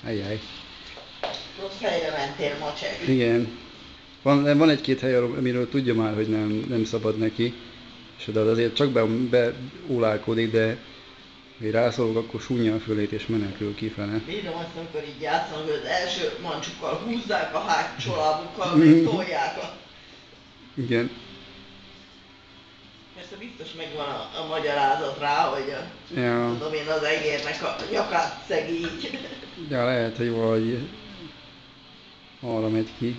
Ajjaj. Rossz helyre mentél, macsek. Igen. Van egy-két hely, amiről tudja már, hogy nem szabad neki. És oda azért csak beólálkodik, de ha rászólok, akkor súnja a fölét és menekül kifele. Bírom azt, amikor így játszanak, hogy az első mancsukkal húzzák a hátsó lábukkal, még tolják a... Igen. Persze biztos megvan a magyarázat rá, hogy Ja. tudom én, az egérnek a nyakát szegi így. Ja, lehet, hogy valahogy arra megy ki.